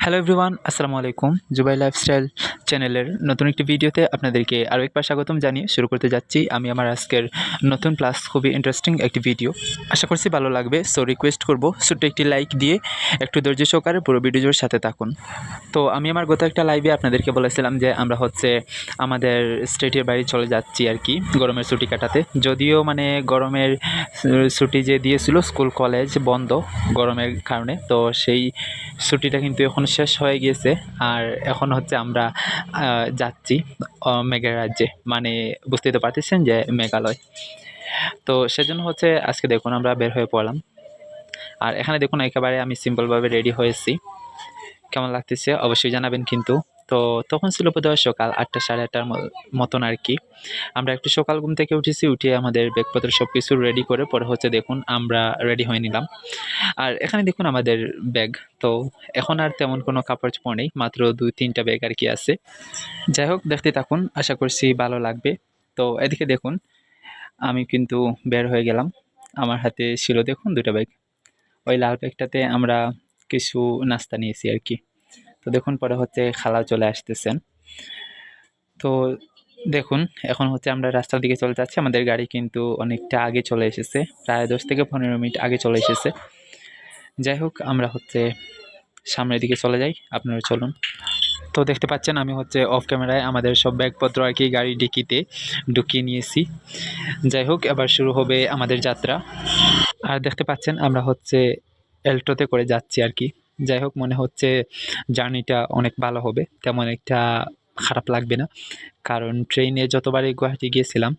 Hello everyone, আসসালামু আলাইকুম। জুবাই lifestyle চ্যানেলের নতুন একটি ভিডিওতে আপনাদেরকে আরও একবার স্বাগতম জানিয়ে শুরু করতে যাচ্ছি আমি আমার আজকের নতুন প্লাস খুবই ইন্টারেস্টিং একটি ভিডিও। আশা করছি ভালো লাগবে। সো রিকোয়েস্ট করব ছোট্ট একটি লাইক দিয়ে একটু ধৈর্য সহকারে পুরো ভিডিওর সাথে থাকুন। তো আমি আমার গত একটা লাইভে আপনাদেরকে বলেছিলাম যে আমরা আমাদের স্টেটের বাইরে চলে যাচ্ছি আর কি গরমের ছুটি কাটাতে। যদিও গরমের ছুটি যে দিয়েছিল স্কুল কলেজ বন্ধ গরমের কারণে, তো সেই ছুটিটা কিন্তু এখন শেষ হয়ে গিয়েছে। আর এখন আমরা যাচ্ছি মেঘের রাজ্যে, বুঝতেই তো পারতেছেন যে মেঘালয়। তো সেজন্য আজকে দেখুন আমরা বের হয়ে পড়লাম। আর এখানে দেখুন একেবারে আমি সিম্পলভাবে রেডি হয়েছি। কেমন লাগতেছে অবশ্যই জানাবেন কিন্তু। তো তখন ছিল বোধহয় সকাল 8টা সাড়ে 8টার মতন আর কি। আমরা একটু সকাল ঘুম থেকে উঠেছি, উঠে আমাদের ব্যাগপত্র সব কিছু রেডি করে পরে দেখুন আমরা রেডি হয়ে নিলাম। আর এখানে দেখুন আমাদের ব্যাগ। তো এখন আর তেমন কোনো কাপড় চোপড় নেই, মাত্র 2-3টা ব্যাগ আর কি আছে। যাই হোক, দেখতে থাকুন, আশা করছি ভালো লাগবে। তো এদিকে দেখুন আমি কিন্তু বের হয়ে গেলাম। আমার হাতে ছিল দেখুন 2টা ব্যাগ। ওই লাল ব্যাগটাতে আমরা কিছু নাস্তা নিয়েছি আর কি। তো দেখুন পরে খালা চলে আসতেছেন। তো দেখুন এখন আমরা রাস্তার দিকে চলে যাচ্ছি। আমাদের গাড়ি কিন্তু অনেকটা আগে চলে এসেছে, প্রায় 10 থেকে 15 মিনিট আগে চলে এসেছে। যাই হোক আমরা সামনের দিকে চলে যাই, আপনারা চলুন। তো দেখতে পাচ্ছেন আমি অফ ক্যামেরায় আমাদের সব ব্যাগপত্র আর কি গাড়ি ডিকিতে ঢুকিয়ে নিয়েছি। যাই হোক, এবার শুরু হবে আমাদের যাত্রা। আর দেখতে পাচ্ছেন আমরা এল্টোতে করে যাচ্ছি আর কি। যাই হোক, মনে হচ্ছে জার্নিটা অনেক ভালো হবে, তেমন একটা খারাপ লাগবে না। কারণ ট্রেনে যতবারই গুয়াহাটি গিয়েছিলাম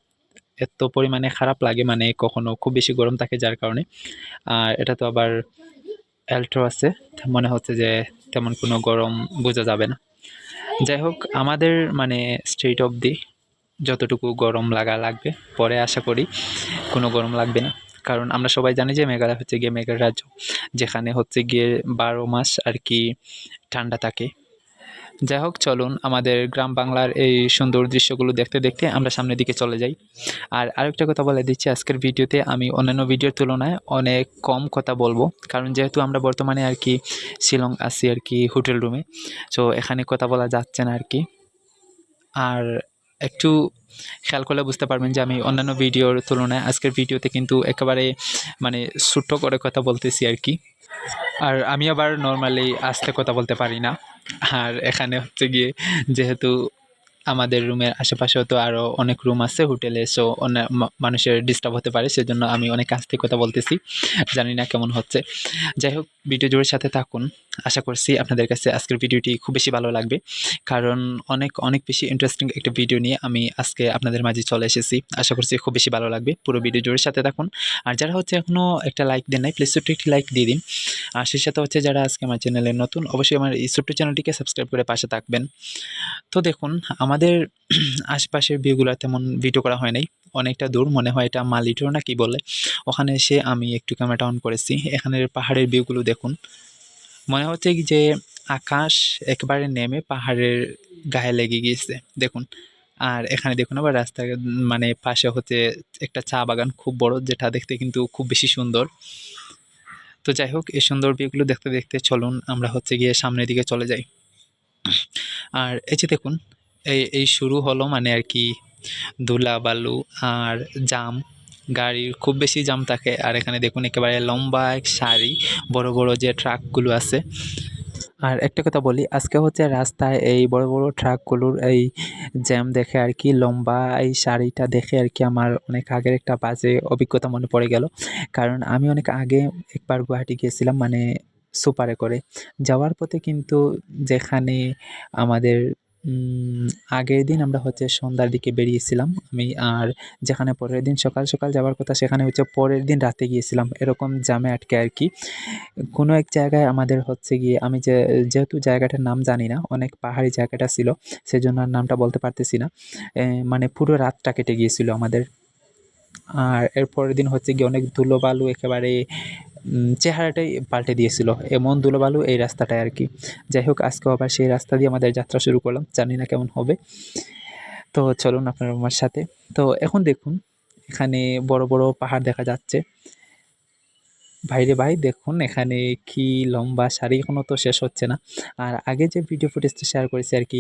এত পরিমাণে খারাপ লাগে, কখনো খুব বেশি গরম থাকে যার কারণে। আর এটা তো আবার অ্যাল্টো আছে, মনে হচ্ছে যে তেমন কোনো গরম বোঝা যাবে না। যাই হোক, আমাদের স্ট্রেট অবধি যতটুকু গরম লাগবে, পরে আশা করি কোনো গরম লাগবে না। কারণ আমরা সবাই জানি যে মেঘালয় গিয়ে মেঘের রাজ্য, যেখানে গিয়ে 12 মাস আর কি ঠান্ডা থাকে। যাই হোক, চলুন আমাদের গ্রাম বাংলার এই সুন্দর দৃশ্যগুলো দেখতে দেখতে আমরা সামনের দিকে চলে যাই। আর আরেকটা কথা বলে দিচ্ছি, আজকের ভিডিওতে আমি অন্যান্য ভিডিওর তুলনায় অনেক কম কথা বলবো, কারণ যেহেতু আমরা বর্তমানে আর কি শিলং আছি আর কি হোটেল রুমে। সো এখানে কথা বলা যাচ্ছে না আর কি। আর একটু খেয়াল করলে বুঝতে পারবেন যে আমি অন্যান্য ভিডিওর তুলনায় আজকের ভিডিওতে কিন্তু একেবারে ছোট্ট করে কথা বলতেছি আর কি। আর আমি আবার নর্মালি আস্তে কথা বলতে পারি না। আর এখানে গিয়ে যেহেতু আমাদের রুমের আশেপাশেও তো আরও অনেক রুম আছে হোটেলে, সো অনেক মানুষের ডিস্টার্ব হতে পারে, সেজন্য আমি অনেক আস্তে কথা বলতেছি। জানি না কেমন হচ্ছে। যাই হোক, ভিডিও জুড়ে সাথে থাকুন। আশা করছি আপনাদের কাছে আজকের ভিডিওটি খুব বেশি ভালো লাগবে, কারণ অনেক অনেক বেশি ইন্টারেস্টিং একটা ভিডিও নিয়ে আমি আজকে আপনাদের মাঝে চলে এসেছি। আশা করছি খুব বেশি ভালো লাগবে, পুরো ভিডিও জুড়ে সাথে থাকুন। আর যারা এখনও একটা লাইক দেন নাই, প্লিজ ছোট্ট একটি লাইক দিয়ে দিন। আর সেই সাথে যারা আজকে আমার চ্যানেলে নতুন, অবশ্যই আমার এই ছোট্ট চ্যানেলটিকে সাবস্ক্রাইব করে পাশে থাকবেন। তো দেখুন আমাদের আশপাশের ভিউগুলো তেমন ভিডিও করা হয় নাই, অনেকটা দূর, মনে হয় এটা মালিটোর না কি বলে, ওখানে এসে আমি একটু ক্যামেরাটা অন করেছি। এখানের পাহাড়ের ভিউগুলো দেখুন, মনে হচ্ছে কি যে আকাশ একেবারে নেমে পাহাড়ের গায়ে লেগে গিয়েছে দেখুন। আর এখানে দেখুন আবার রাস্তা পাশে একটা চা বাগান খুব বড়, যেটা দেখতে কিন্তু খুব বেশি সুন্দর। তো যাই হোক, এই সুন্দর ভিউগুলো দেখতে দেখতে চলুন আমরা গিয়ে সামনের দিকে চলে যাই। আর এই যে দেখুন এই শুরু হলো আর কি ধুলা বালু আর জাম, গাড়ির খুব বেশি জাম থাকে। আর এখানে দেখুন একেবারে লম্বা এক সারি বড় বড় যে ট্রাকগুলো আছে। আর একটা কথা বলি, আজকে রাস্তায় এই বড় বড় ট্রাকগুলোর এই জ্যাম দেখে আর কি, লম্বা এই সারিটা দেখে আর কি আমার অনেক আগের একটা বাজে অভিজ্ঞতা মনে পড়ে গেল। কারণ আমি অনেক আগে একবার গুয়াহাটি গিয়েছিলাম সুপারে করে। যাওয়ার পথে কিন্তু যেখানে আমাদের আগের দিন আমরা সন্ধ্যার দিকে বেরিয়েছিলাম আমি, আর যেখানে পরের দিন সকাল সকাল যাওয়ার কথা সেখানে পরের দিন রাতে গিয়েছিলাম, এরকম জ্যামে আটকে আর কি। কোনো এক জায়গায় আমাদের গিয়ে আমি যেহেতু জায়গাটার নাম জানি না, অনেক পাহাড়ি জায়গাটা ছিল, সেজন্য আর নামটা বলতে পারতেছি না। পুরো রাতটা কেটে গিয়েছিল আমাদের। আর এর পরের দিন গিয়ে অনেক ধুলোবালু, একেবারে চেহারাটাই পাল্টে দিয়েছিল, এমন ধুলোবালু এই রাস্তাটায় আর কি। যাই হোক, আজকেও আবার সেই রাস্তা দিয়ে আমাদের যাত্রা শুরু করলাম, জানি না কেমন হবে। তো চলুন আপনার আমার সাথে। তো এখন দেখুন এখানে বড় বড় পাহাড় দেখা যাচ্ছে, ভাই রে ভাই, দেখুন এখানে কি লম্বা সারি, এখনো তো শেষ হচ্ছে না। আর আগে যে ভিডিও ফুটেজটা শেয়ার করেছি আরকি,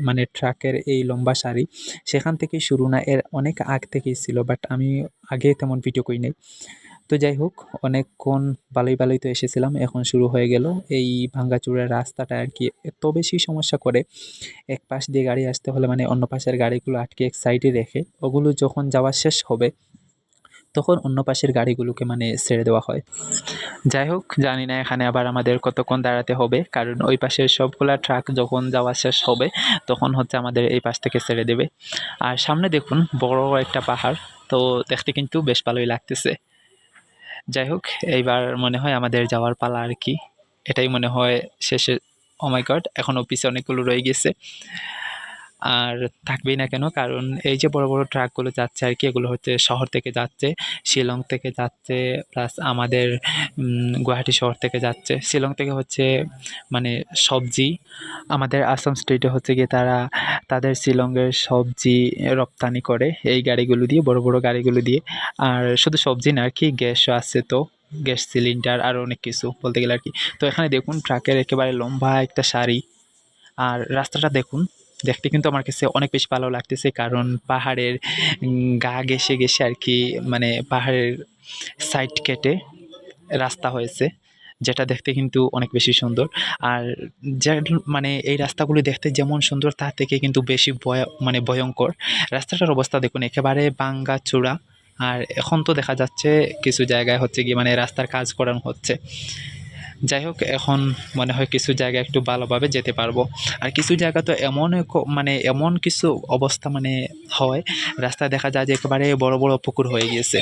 মানে ট্রাকের এই লম্বা সারি, সেখান থেকেই শুরু না, এর অনেক আগ থেকেই ছিল। বাট আমি আগে তেমন ভিডিও করি নাই। তো যাই হোক, অনেকক্ষণ ভালোই তো এসেছিলাম। এখন শুরু হয়ে গেল এই ভাঙ্গাচোরা রাস্তাটা আরকি, এত বেশি সমস্যা করে। এক পাশ দিয়ে গাড়ি আসতে হলে মানে অন্য পাশের গাড়িগুলো আটকে এক সাইডে রেখে, ওগুলো যখন যাওয়া শেষ হবে, তখন অন্য পাশের গাড়িগুলোকে মানে ছেড়ে দেওয়া হয়। যাই হোক, জানি না এখানে আবার আমাদের কতক্ষণ দাঁড়াতে হবে, কারণ ওই পাশের সবগুলা ট্রাক যখন যাওয়া শেষ হবে, তখন হচ্ছে আমাদের এই পাশ থেকে ছেড়ে দেবে। আর সামনে দেখুন বড় একটা পাহাড়, তো দেখতে কিন্তু বেশ ভালোই লাগতেছে। যাই হোক, এইবার মনে হয় আমাদের যাওয়ার পালা আর কি। এটাই মনে হয় শেষে। ও মাই গড, এখনো পিছে অনেকগুলো রয়ে গেছে। আর থাকবেই না কেন, কারণ এই যে বড় বড় ট্রাকগুলো যাচ্ছে আর কি, এগুলো হচ্ছে শহর থেকে যাচ্ছে, শিলং থেকে যাচ্ছে, প্লাস আমাদের গুয়াহাটি শহর থেকে যাচ্ছে। শিলং থেকে হচ্ছে মানে সবজি, আমাদের আসাম স্টেটে হচ্ছে গিয়ে তারা তাদের শিলংয়ের সবজি রপ্তানি করে এই গাড়িগুলো দিয়ে, বড় বড় গাড়িগুলো দিয়ে। আর শুধু সবজি না আর কি, গ্যাসও আছে, তো গ্যাস সিলিন্ডার আর অনেক কিছু বলতে গেলে আর কি। তো এখানে দেখুন ট্রাকের একেবারে লম্বা একটা সারি। আর রাস্তাটা দেখুন, দেখতে কিন্তু আমার কাছে অনেক বেশি ভালো লাগতেছে, কারণ পাহাড়ের গা ঘেঁষে আর কি, মানে পাহাড়ের সাইড কেটে রাস্তা হয়েছে, যেটা দেখতে কিন্তু অনেক বেশি সুন্দর। আর যে মানে এই রাস্তাগুলি দেখতে যেমন সুন্দর, তার থেকে কিন্তু বেশি মানে ভয়ঙ্কর। রাস্তাটার অবস্থা দেখুন, একেবারে ভাঙ্গা চূড়া। আর এখন তো দেখা যাচ্ছে কিছু জায়গায় হচ্ছে গিয়ে মানে রাস্তার কাজ করানো হচ্ছে। যাই হোক, এখন মনে হয় কিছু জায়গায় একটু ভালোভাবে যেতে পারবো। আর কিছু জায়গা তো এমন মানে এমন কিছু অবস্থা মানে হয়, রাস্তায় দেখা যায় যে একেবারে বড় বড় পুকুর হয়ে গিয়েছে।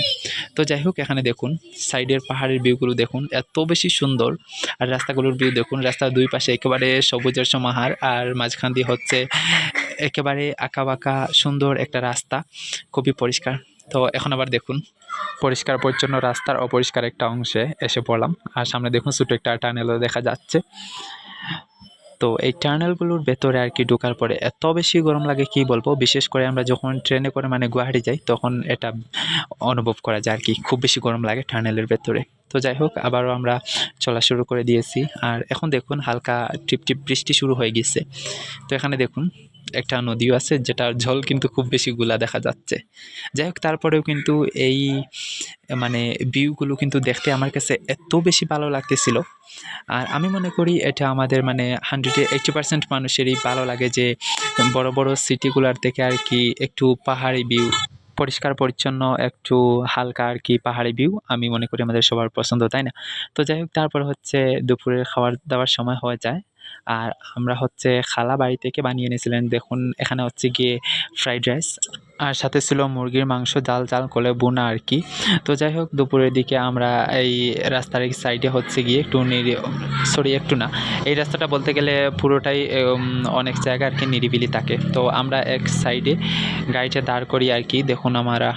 তো যাই হোক, এখানে দেখুন সাইডের পাহাড়ের ভিউগুলো দেখুন, এত বেশি সুন্দর। আর রাস্তাগুলোর ভিউ দেখুন, রাস্তার দুই পাশে একেবারে সবুজের সমাহার, আর মাঝখান দিয়ে হচ্ছে একেবারে আঁকাবাঁকা সুন্দর একটা রাস্তা, খুবই পরিষ্কার। তো এখন আবার দেখুন, পরিষ্কার পরিচ্ছন্ন রাস্তার অপরিষ্কার একটা অংশে এসে পড়লাম। আর সামনে দেখুন ছোট একটা টানেলও দেখা যাচ্ছে। তো এই টানেলগুলোর ভেতরে আর কি ঢোকার পরে এত বেশি গরম লাগে কি বলবো। বিশেষ করে আমরা যখন ট্রেনে করে মানে গুয়াহাটি যাই, তখন এটা অনুভব করা যায় আর কি, খুব বেশি গরম লাগে টানেলের ভেতরে। তো যাই হোক, আবারও আমরা চলা শুরু করে দিয়েছি। আর এখন দেখুন হালকা টিপ টিপ বৃষ্টি শুরু হয়ে গেছে। তো এখানে দেখুন একটা নদীও আছে, যেটার জল কিন্তু খুব বেশি গুলা দেখা যাচ্ছে। যাই হোক, তারপরেও কিন্তু এই মানে ভিউগুলো কিন্তু দেখতে আমার কাছে এত বেশি ভালো লাগতেছিল। আর আমি মনে করি এটা আমাদের মানে 180% মানুষেরই ভালো লাগে, যে বড় বড় সিটিগুলার থেকে আর কি একটু পাহাড়ি ভিউ, পরিষ্কার পরিচ্ছন্ন, একটু হালকা আর কি পাহাড়ি ভিউ আমি মনে করি আমাদের সবার পছন্দ, তাই না? তো যাই হোক, তারপর হচ্ছে দুপুরের খাবার দাবার সময় হয়ে যায়। আর আমরা হচ্ছে খালা বাড়ি থেকে বানিয়ে এনেছিলেন, দেখুন এখানে হচ্ছে গিয়ে ফ্রাইড রাইস, আর সাথে ছিল মুরগির মাংস জাল জাল করে বোনা আর কি। তো যাই হোক, দুপুরের দিকে আমরা এই রাস্তার এই সাইডে হচ্ছে গিয়ে একটু একটু না, এই রাস্তাটা বলতে গেলে পুরোটাই অনেক জায়গা আর কি নিরিবিলি থাকে। তো আমরা এক সাইডে গাড়িটা দাঁড় করি আর কি। দেখুন আমরা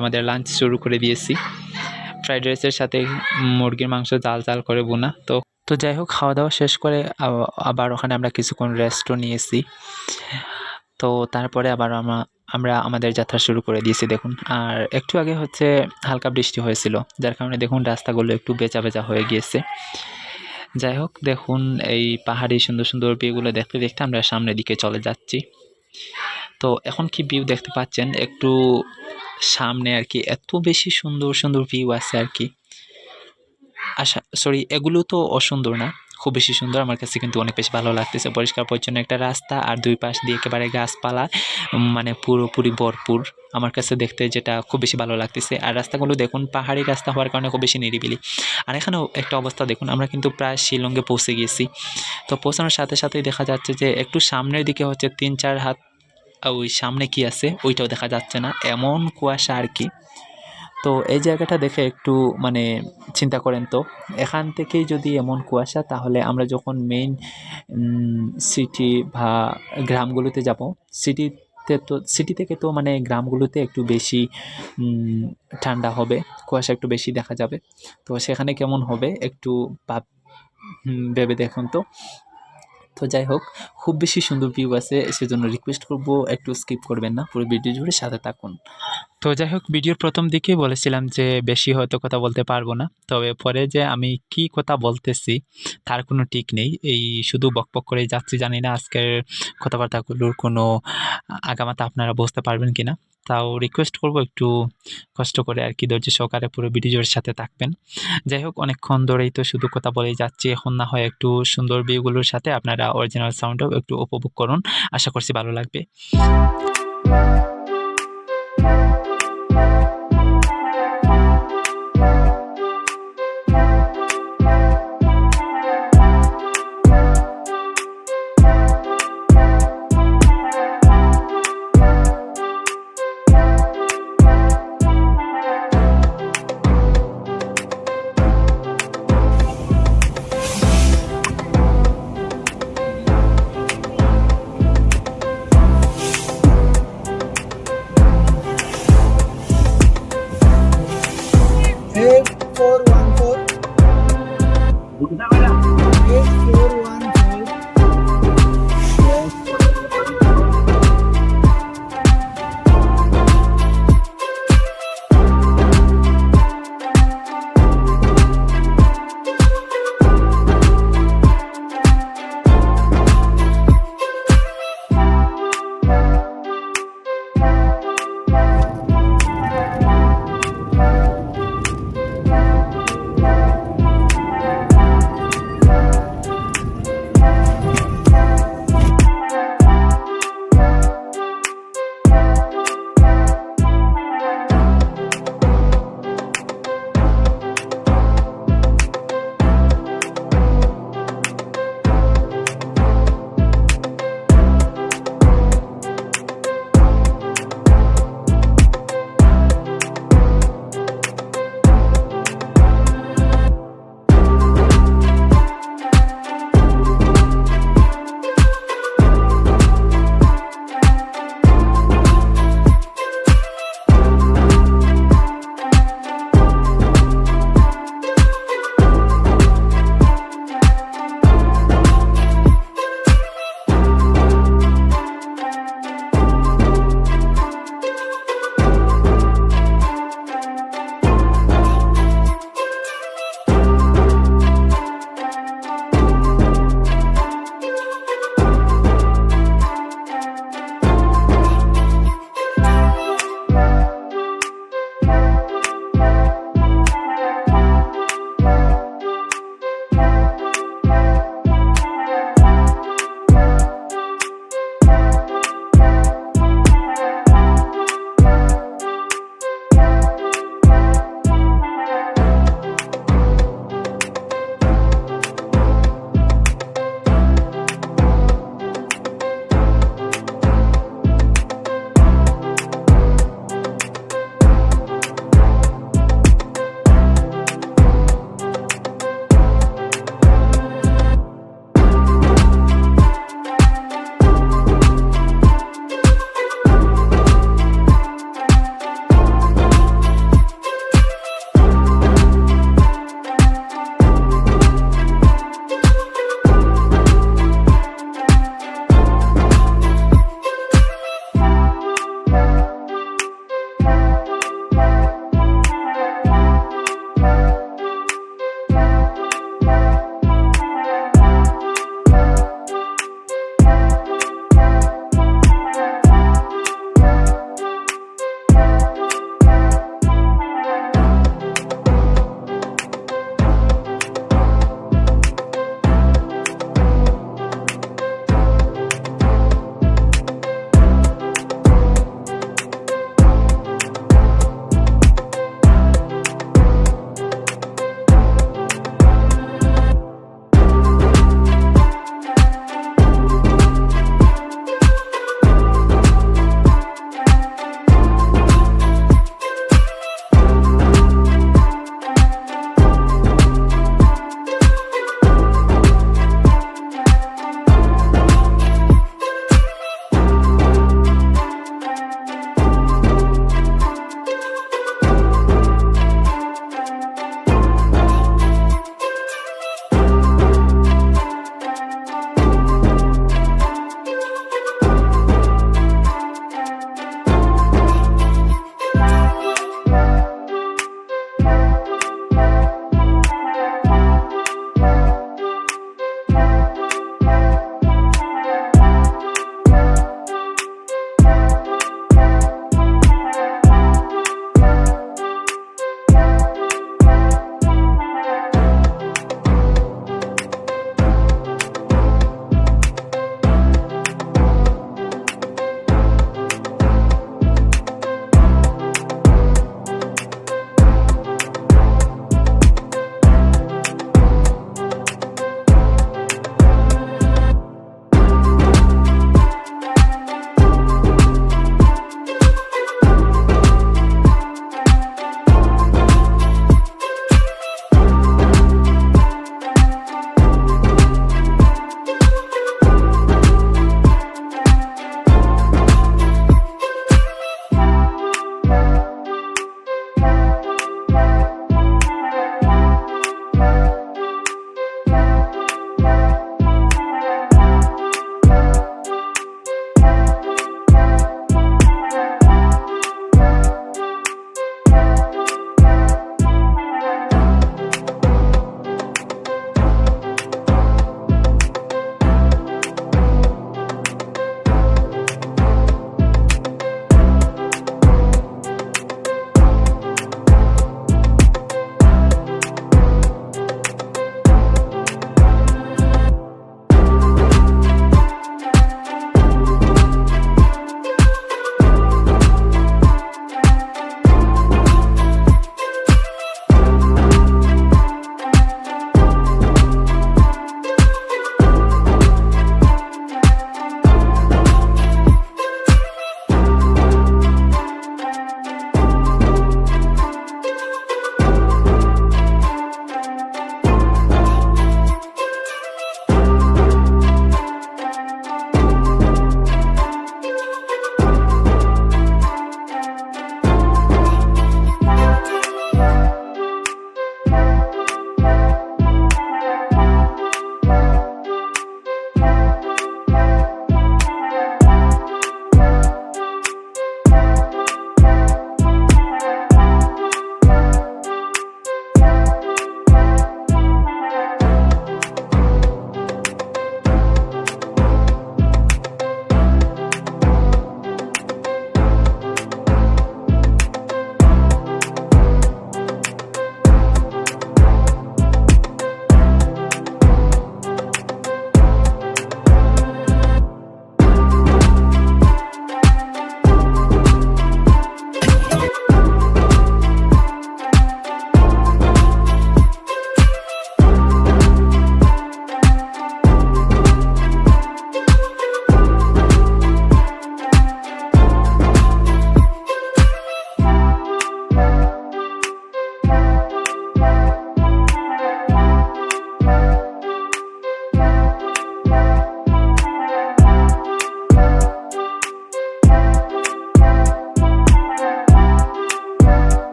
আমাদের লাঞ্চ শুরু করে দিয়েছি, ফ্রাইড রাইসের সাথে মুরগির মাংস জাল জাল করে বোনা। তো তো যাই হোক, খাওয়া দাওয়া শেষ করে আবার ওখানে আমরা কিছুক্ষণ রেস্টও নিয়েছি। তো তারপরে আবার আমরা আমাদের যাত্রা শুরু করে দিয়েছি দেখুন। আর একটু আগে হচ্ছে হালকা বৃষ্টি হয়েছিল, যার কারণে দেখুন রাস্তাগুলো একটু বেচা বেচা হয়ে গিয়েছে। যাই হোক, দেখুন এই পাহাড়ি সুন্দর সুন্দর ভিউগুলো দেখতে দেখতে আমরা সামনের দিকে চলে যাচ্ছি। তো এখন কি ভিউ দেখতে পাচ্ছেন একটু সামনে আর কি, এত বেশি সুন্দর সুন্দর ভিউ আছে আর কি। এগুলো তো অসুন্দর না, খুব বেশি সুন্দর। আমার কাছে কিন্তু অনেক বেশি ভালো লাগতেছে, পরিষ্কার পরিচ্ছন্ন একটা রাস্তা, আর দুই পাশ দিয়ে একেবারে গাছপালা, মানে পুরোপুরি ভরপুর। আমার কাছে দেখতে যেটা খুব বেশি ভালো লাগতেছে। আর রাস্তাগুলো দেখুন, পাহাড়ি রাস্তা হওয়ার কারণে খুব বেশি নিরিবিলি। আর এখানেও একটা অবস্থা দেখুন, আমরা কিন্তু প্রায় শিলংয়ে পৌঁছে গেছি। তো পৌঁছানোর সাথে সাথেই দেখা যাচ্ছে যে একটু সামনের দিকে হচ্ছে 3-4 হাত ওই সামনে কি আছে ওইটাও দেখা যাচ্ছে না, এমন কুয়াশা আর কি। তো এই জায়গাটা দেখে একটু মানে চিন্তা করেন তো, এখান থেকেই যদি এমন কুয়াশা, তাহলে আমরা যখন মেইন সিটি বা গ্রামগুলোতে যাব, সিটি থেকে তো মানে গ্রামগুলোতে একটু বেশি ঠান্ডা হবে, কুয়াশা একটু বেশি দেখা যাবে। তো সেখানে কেমন হবে একটু ভেবে দেখুন তো। তো যাই হোক, খুব বেশি সুন্দর ভিউ আছে, সেজন্য রিকোয়েস্ট করব একটু স্কিপ করবেন না, পুরো ভিডিও জুড়ে সাথে থাকুন। তো যাই হোক, ভিডিওর প্রথম দিকেই বলেছিলাম যে বেশি হয়তো কথা বলতে পারবো না, তবে পরে যে আমি কি কথা বলতেছি তার কোনো ঠিক নেই, এই শুধু বকবক করেই যাচ্ছি। জানি না আজকের কথাবার্তাগুলোর কোনো আগামাথা আপনারা বুঝতে পারবেন কিনা, তাও রিকোয়েস্ট করব একটু কষ্ট করে আর কি ধৈর্য সহকারে পুরো ভিডিওর সাথে থাকবেন। যাই হোক, অনেকক্ষণ ধরেই তো শুধু কথা বলেই যাচ্ছি, এখন না হয় একটু সুন্দর ভিউগুলোর সাথে আপনারা অরিজিনাল সাউন্ডও একটু উপভোগ করুন, আশা করছি ভালো লাগবে।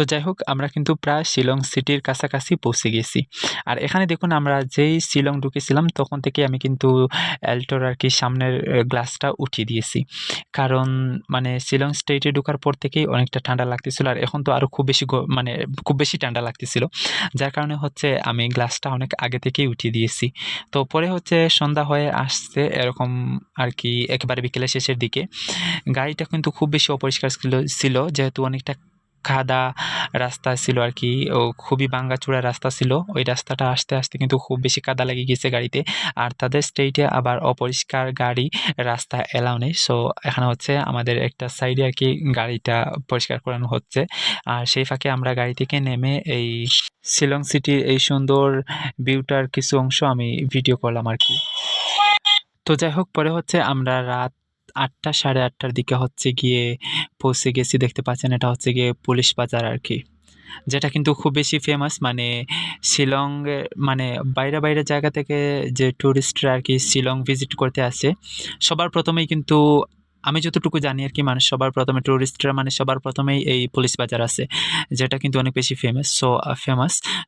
তো যাই হোক, আমরা কিন্তু প্রায় শিলং সিটির কাছাকাছি পৌঁছে গেছি। আর এখানে দেখুন, আমরা যেই শিলং ঢুকেছিলাম তখন থেকে আমি কিন্তু অ্যাল্টোর আর কি সামনের গ্লাসটা উঠিয়ে দিয়েছি। কারণ মানে শিলং স্টেটে ঢোকার পর থেকেই অনেকটা ঠান্ডা লাগতেছিল, আর এখন তো আরও খুব বেশি মানে খুব বেশি ঠান্ডা লাগতেছিল, যার কারণে হচ্ছে আমি গ্লাসটা অনেক আগে থেকেই উঠিয়ে দিয়েছি। তো পরে হচ্ছে সন্ধ্যা হয়ে আসছে এরকম আর কি, একেবারে বিকেলের শেষের দিকে। গাড়িটা কিন্তু খুব বেশি অপরিষ্কার ছিল যেহেতু অনেকটা কাদা রাস্তা ছিল আর কি, ও খুবই ভাঙাচোরা রাস্তা ছিল। ওই রাস্তাটা আসতে আসতে কিন্তু খুব বেশি কাদা লেগে গেছে গাড়িতে। আর তাদের স্টেটে আবার অপরিষ্কার গাড়ি রাস্তা এলাও নেই। সো এখানে হচ্ছে আমাদের একটা সাইডে আর কি গাড়িটা পরিষ্কার করানো হচ্ছে। আর সেই ফাঁকে আমরা গাড়ি থেকে নেমে এই শিলং সিটির এই সুন্দর ভিউটার কিছু অংশ আমি ভিডিও করলাম আর কি। তো যাই হোক, পরে হচ্ছে আমরা রাত ৮টা ৮:৩০টার দিকে হচ্ছে গিয়ে পৌঁছে গেছি। দেখতে পাচ্ছেন, এটা হচ্ছে গিয়ে পুলিশ বাজার আর কি, যেটা কিন্তু খুব বেশি ফেমাস। মানে শিলংয়ে মানে বাইরে জায়গা থেকে যে টুরিস্টরা আর কি শিলং ভিজিট করতে আসে, সবার প্রথমেই কিন্তু আমি যতটুকু জানি আর কি, মানে সবার প্রথমে টুরিস্টরা মানে সবার প্রথমেই এই পুলিশ বাজার আছে, যেটা কিন্তু অনেক বেশি ফেমাস।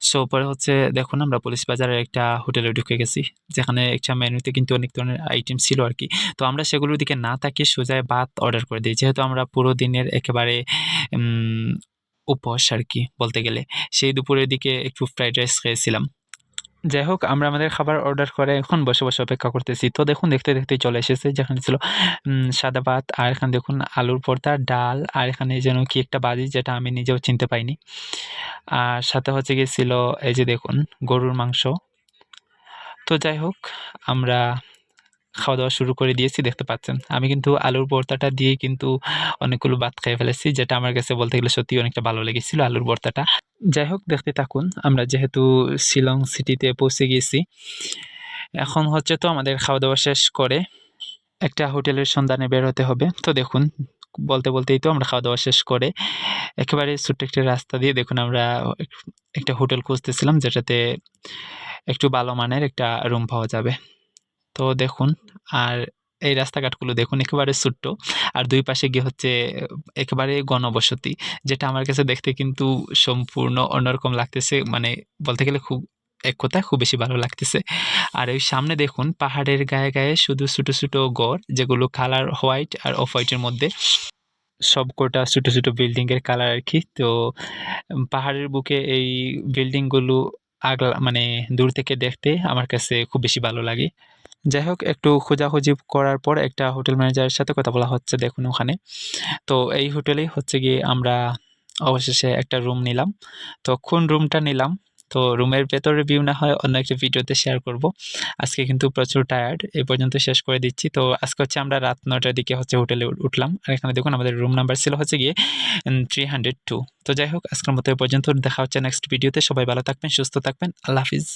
সো পরে হচ্ছে দেখুন, আমরা পুলিশ বাজারের একটা হোটেলে ঢুকে গেছি, যেখানে একটা মেনুতে কিন্তু অনেক ধরনের আইটেম ছিল আর কি। তো আমরা সেগুলোর দিকে না তাকিয়ে সোজা ভাত অর্ডার করে দিই, যেহেতু আমরা পুরো দিনের একেবারে উপোস আর কি বলতে গেলে। সেই দুপুরের দিকে একটু ফ্রাইড রাইস খেয়েছিলাম। যাই হোক, আমরা আমাদের খাবার অর্ডার করে এখন বসে অপেক্ষা করতেছি। তো দেখুন, দেখতেই চলে এসেছে, যেখানে ছিল সাদা ভাত, আর এখানে দেখুন আলুর ভর্তা, ডাল, আর এখানে যেন কি একটা ভাজি, যেটা আমি নিজেও চিনতে পাইনি। আর সাথে হচ্ছে গিয়ে ছিল এই যে দেখুন গরুর মাংস। তো যাই হোক, আমরা খাওয়া-দাওয়া শুরু করে দিয়েছি, দেখতে পাচ্ছেন। আমি কিন্তু আলুর ভর্তাটা দিয়েই কিন্তু অনেকগুলো ভাত খেয়ে ফেলেছি, যেটা আমার কাছে বলতে গেলে সত্যিই অনেকটা ভালো লেগেছিল আলুর ভর্তাটা। যাই হোক, দেখতে থাকুন। আমরা যেহেতু শিলং সিটিতে পৌঁছে গিয়েছি, এখন হচ্ছে তো আমাদের খাওয়া-দাওয়া শেষ করে একটা হোটেলের সন্ধানে বের হতে হবে। তো দেখুন, বলতেই তো আমরা খাওয়া-দাওয়া শেষ করে একেবারে ছোট্ট একটা রাস্তা দিয়ে দেখুন আমরা একটা হোটেল খুঁজতেছিলাম, যেটাতে একটু ভালো মানের একটা রুম পাওয়া যাবে। তো দেখুন, আর এই রাস্তাঘাটগুলো দেখুন একেবারে ছোট্ট, আর দুই পাশে গিয়ে হচ্ছে একেবারে ঘনবসতি, যেটা আমার কাছে দেখতে কিন্তু সম্পূর্ণ অন্যরকম লাগতেছে। মানে বলতে গেলে এক কথায় খুব বেশি ভালো লাগতেছে। আর ওই সামনে দেখুন পাহাড়ের গায়ে শুধু ছোট ঘর, যেগুলো কালার হোয়াইট আর অফ হোয়াইটের মধ্যে, সবকটা ছোট বিল্ডিং এর কালার আর কি। তো পাহাড়ের বুকে এই বিল্ডিং গুলো মানে দূর থেকে দেখতে আমার কাছে খুব বেশি ভালো লাগে। যাই হোক, একটু খোঁজাখুঁজি করার পর একটা হোটেল ম্যানেজারের সাথে কথা বলা হচ্ছে দেখুন ওখানে। তো এই হোটেলেই হচ্ছে গিয়ে আমরা অবশেষে একটা রুম নিলাম। তো কোন রুমটা নিলাম, তো রুমের ভেতরের ভিউ না হয় অন্য একটা ভিডিওতে শেয়ার করব। আজকে কিন্তু প্রচুর টায়ার্ড, এই পর্যন্ত শেষ করে দিচ্ছি। তো আজকে হচ্ছে আমরা রাত 9টার দিকে হচ্ছে হোটেলে উঠলাম, আর এখানে দেখুন আমাদের রুম নাম্বার ছিল হচ্ছে গিয়ে 302। তো যাই হোক, আজকের মতো এই পর্যন্ত। দেখা হচ্ছে নেক্সট ভিডিওতে। সবাই ভালো থাকবেন, সুস্থ থাকবেন। আল্লাহ হাফিজ।